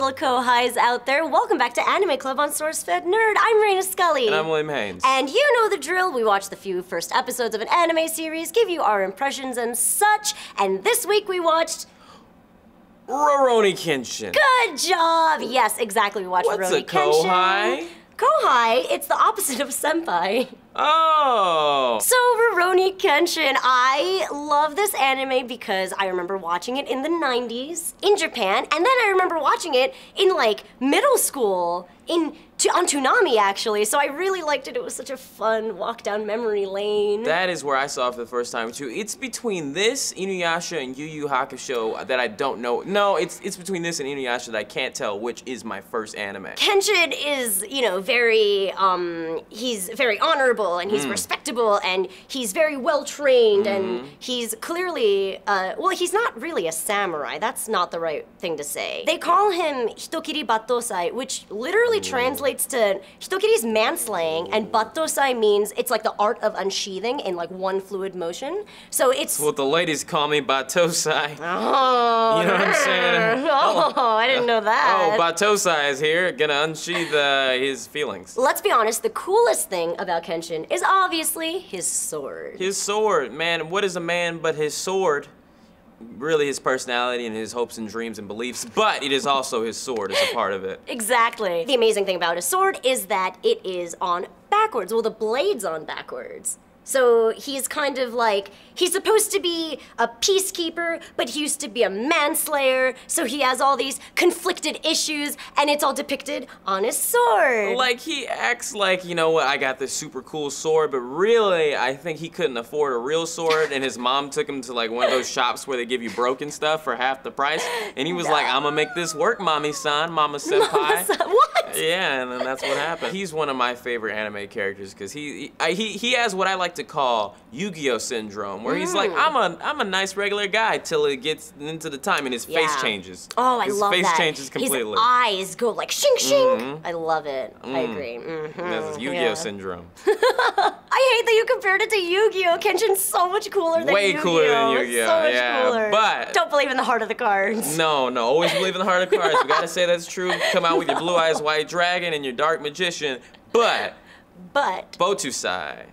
little kohais out there. Welcome back to Anime Club on SourceFedNERD. I'm Reina Scully. And I'm William Haynes. And you know the drill. We watch the few first episodes of an anime series, give you our impressions and such. And this week we watched... Rurouni Kenshin. Good job! Yes, exactly. We watched Rurouni Kenshin. What's a kohai? Kohai, it's the opposite of senpai. Oh! So, Rurouni Kenshin, I love this anime because I remember watching it in the 90s in Japan, and then I remember watching it in, like, middle school on Toonami, actually, so I really liked it. It was such a fun walk down memory lane. That is where I saw it for the first time, too. It's between this, Inuyasha, and Yu Yu Hakusho that I don't know. No, it's between this and Inuyasha that I can't tell which is my first anime. Kenshin is, you know, very, he's very honorable, and he's respectable, and he's very well-trained, and he's clearly, well, he's not really a samurai. That's not the right thing to say. They call him Hitokiri battousai, which literally translates to Hitokiri's manslaying, and battousai means it's like the art of unsheathing in like one fluid motion. So it's... Well, the ladies call me battousai. Oh. You know what I'm saying? Oh, I didn't know that. Oh, battousai is here, gonna unsheath his feelings. Let's be honest, the coolest thing about Kenshin is obviously his sword. His sword, man, what is a man but his sword? Really his personality and his hopes and dreams and beliefs, but it is also his sword as a part of it. Exactly. The amazing thing about his sword is that it is on backwards. Well, the blade's on backwards. So he's kind of like, he's supposed to be a peacekeeper, but he used to be a manslayer, so he has all these conflicted issues, and it's all depicted on his sword. Like, he acts like, you know what, I got this super cool sword, but really, I think he couldn't afford a real sword, and his mom took him to like one of those shops where they give you broken stuff for half the price, and he was like, I'm gonna make this work, mommy-san, mama-senpai. What? Yeah, and then that's what happened. He's one of my favorite anime characters, because he has what I like to call Yu-Gi-Oh syndrome, where he's like, I'm a nice regular guy till it gets into the time and his face changes. Oh, I love that. His face changes completely. His eyes go like shing shing. I love it. I agree. That's Yu-Gi-Oh syndrome. I hate that you compared it to Yu-Gi-Oh. Kenshin's so much cooler than Yu-Gi-Oh. Way cooler than Yu-Gi-Oh. So much cooler. But don't believe in the heart of the cards. No, always believe in the heart of the cards. We gotta say that's true. Come out with your blue eyes white dragon and your dark magician, but battousai.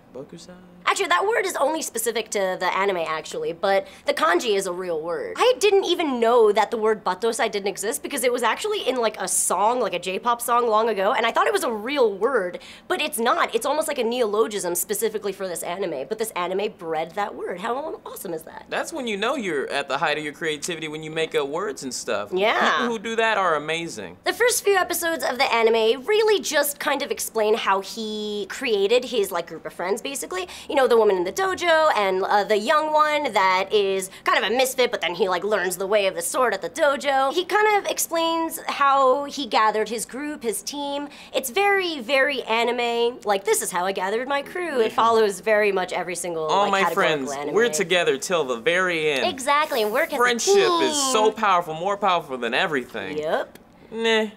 Actually, that word is only specific to the anime, actually, but the kanji is a real word. I didn't even know that the word battousai didn't exist because it was actually in like a song, like a J-pop song long ago, and I thought it was a real word, but it's not. It's almost like a neologism specifically for this anime, but this anime bred that word. How awesome is that? That's when you know you're at the height of your creativity, when you make up words and stuff. Yeah. People who do that are amazing. The first few episodes of the anime really just kind of explain how he created his like group of friends, basically. You know, the woman in the dojo and the young one that is kind of a misfit, but then he like learns the way of the sword at the dojo. He kind of explains how he gathered his group, his team. It's very, very anime. Like, this is how I gathered my crew. It follows very much every single all like, my friends, anime. we're together till the very end. Exactly, and work as a Friendship team. is so powerful, more powerful than everything. Yep. Nah.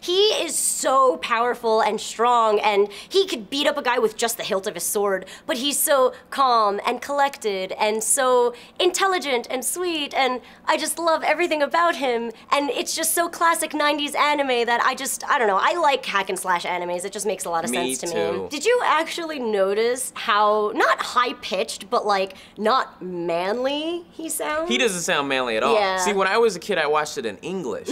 He is so powerful and strong, and he could beat up a guy with just the hilt of his sword, but he's so calm and collected and so intelligent and sweet, and I just love everything about him, and it's just so classic 90s anime that I don't know, I like hack and slash animes. It just makes a lot of sense to me. Did you actually notice how, not high-pitched, but like, not manly he sounds? He doesn't sound manly at all. Yeah. See, when I was a kid, I watched it in English.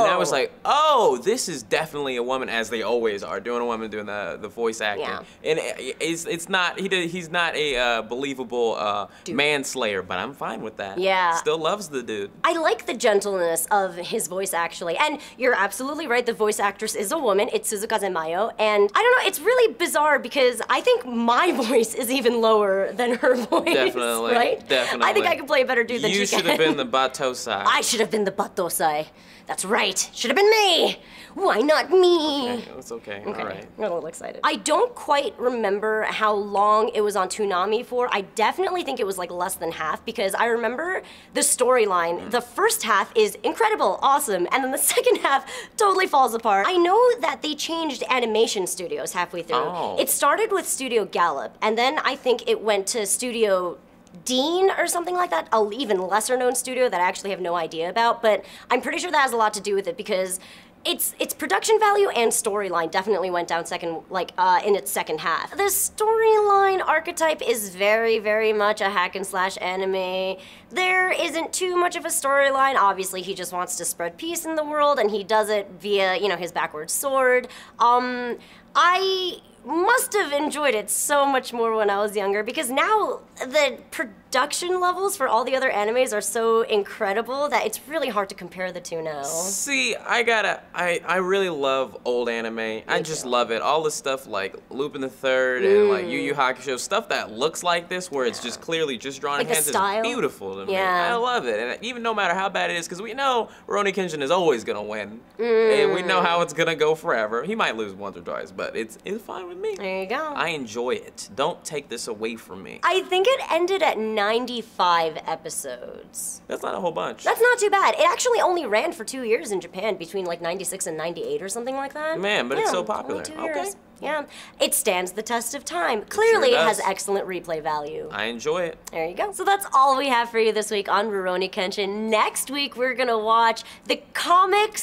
And I was like, oh, this is definitely a woman, as they always are, doing a woman doing the voice acting. Yeah. And it's not, he's not a believable manslayer, but I'm fine with that. Yeah. Still loves the dude. I like the gentleness of his voice, actually. And you're absolutely right, the voice actress is a woman. It's Suzukaze Mayo. And I don't know, it's really bizarre because I think my voice is even lower than her voice. Definitely. Right? Definitely. I think I could play a better dude than she can. You should have been the battousai. I should have been the battousai. That's right. Should have been me. Why not me? Okay, that's okay. All right. I'm a little excited. I don't quite remember how long it was on Toonami for. I definitely think it was like less than half because I remember the storyline. The first half is incredible, awesome, and then the second half totally falls apart. I know that they changed animation studios halfway through. Oh. It started with Studio Gallop, and then I think it went to Studio Dean or something like that, an even lesser known studio that I actually have no idea about, but I'm pretty sure that has a lot to do with it because its production value and storyline definitely went down in its second half. The storyline archetype is very, very much a hack and slash anime. There isn't too much of a storyline. Obviously, he just wants to spread peace in the world, and he does it via, his backward sword. I must have enjoyed it so much more when I was younger because now the production levels for all the other animes are so incredible that it's really hard to compare the two now. See, I really love old anime. I just love it. All the stuff like Lupin the Third and like Yu Yu Hakusho, stuff that looks like this where it's just clearly just drawn in hands is beautiful to me. I love it. And even no matter how bad it is, because we know Rurouni Kenshin is always gonna win. And we know how it's gonna go forever. He might lose once or twice, but it's fine with me. There you go. I enjoy it. Don't take this away from me. I think it ended at 95 episodes. That's not a whole bunch. That's not too bad. It actually only ran for 2 years in Japan between like 96 and 98 or something like that. Man, but it's so popular. Only 2 years. Yeah, it stands the test of time. Clearly, it has excellent replay value. I enjoy it. There you go. So that's all we have for you this week on Rurouni Kenshin. Next week, we're gonna watch the comic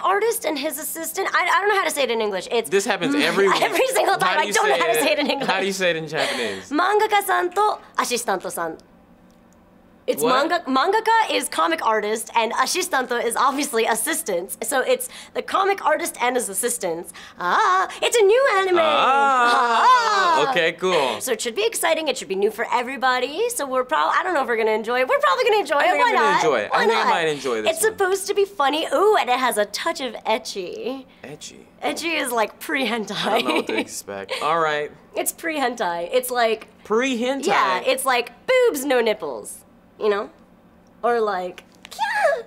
artist and his assistant. I don't know how to say it in English. This happens every week. Every single time. I don't know how to say it in English. How do you say it in Japanese? Mangaka-san to assistant-san. It's mangaka is comic artist and assistanto is obviously assistant. So it's the comic artist and his assistants. It's a new anime. Okay, cool. So it should be exciting. It should be new for everybody. So I don't know if we're gonna enjoy it. We're probably gonna enjoy it. Why not? I think I might enjoy this. It's supposed to be funny. Ooh, and it has a touch of ecchi. Ecchi? Ecchi is like pre-hentai. I don't know what to expect. All right. It's pre-hentai. It's like... Pre-hentai? Yeah, it's like boobs, no nipples. Or like, yeah.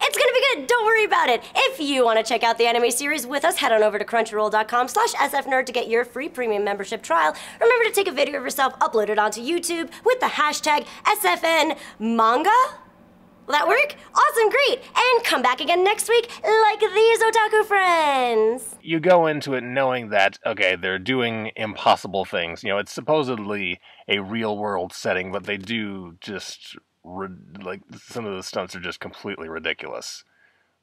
It's gonna be good, don't worry about it. If you wanna check out the anime series with us, head on over to crunchyroll.com/sfnerd to get your free premium membership trial. Remember to take a video of yourself, upload it onto YouTube with the hashtag SFNManga. Will that work? Awesome, great. And come back again next week like these otaku friends. You go into it knowing that, okay, they're doing impossible things. It's supposedly a real-world setting, but they do just, some of the stunts are just completely ridiculous.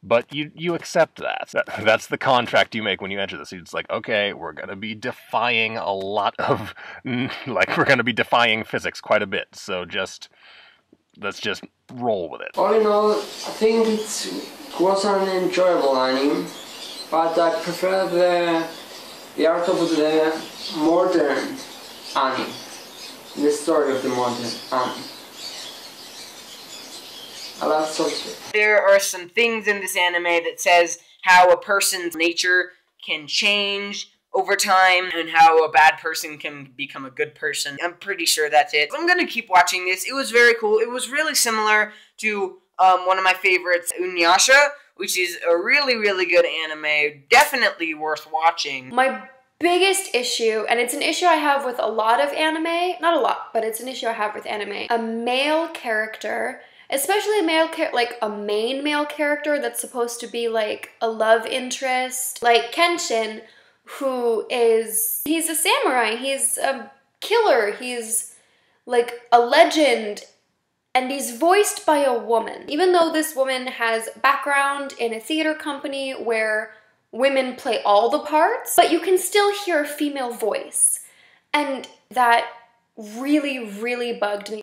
But you accept that. That's the contract you make when you enter this. It's like, okay, we're going to be defying a lot of, we're going to be defying physics quite a bit, so let's just roll with it. All in all, I think it was an enjoyable anime, but I prefer the art of the modern anime, the story of the modern anime. I love SourceFed. There are some things in this anime that says how a person's nature can change over time and how a bad person can become a good person. I'm pretty sure that's it. I'm gonna keep watching this. It was very cool. It was really similar to one of my favorites, Unyasha, which is a really, really good anime. Definitely worth watching. My biggest issue, and it's an issue I have with a lot of anime, not a lot, but it's an issue I have with anime, a male character, especially a main male character that's supposed to be like a love interest, like Kenshin, he's a samurai, he's a killer, he's like a legend, and he's voiced by a woman. Even though this woman has background in a theater company where women play all the parts, but you can still hear a female voice. And that really, really bugged me.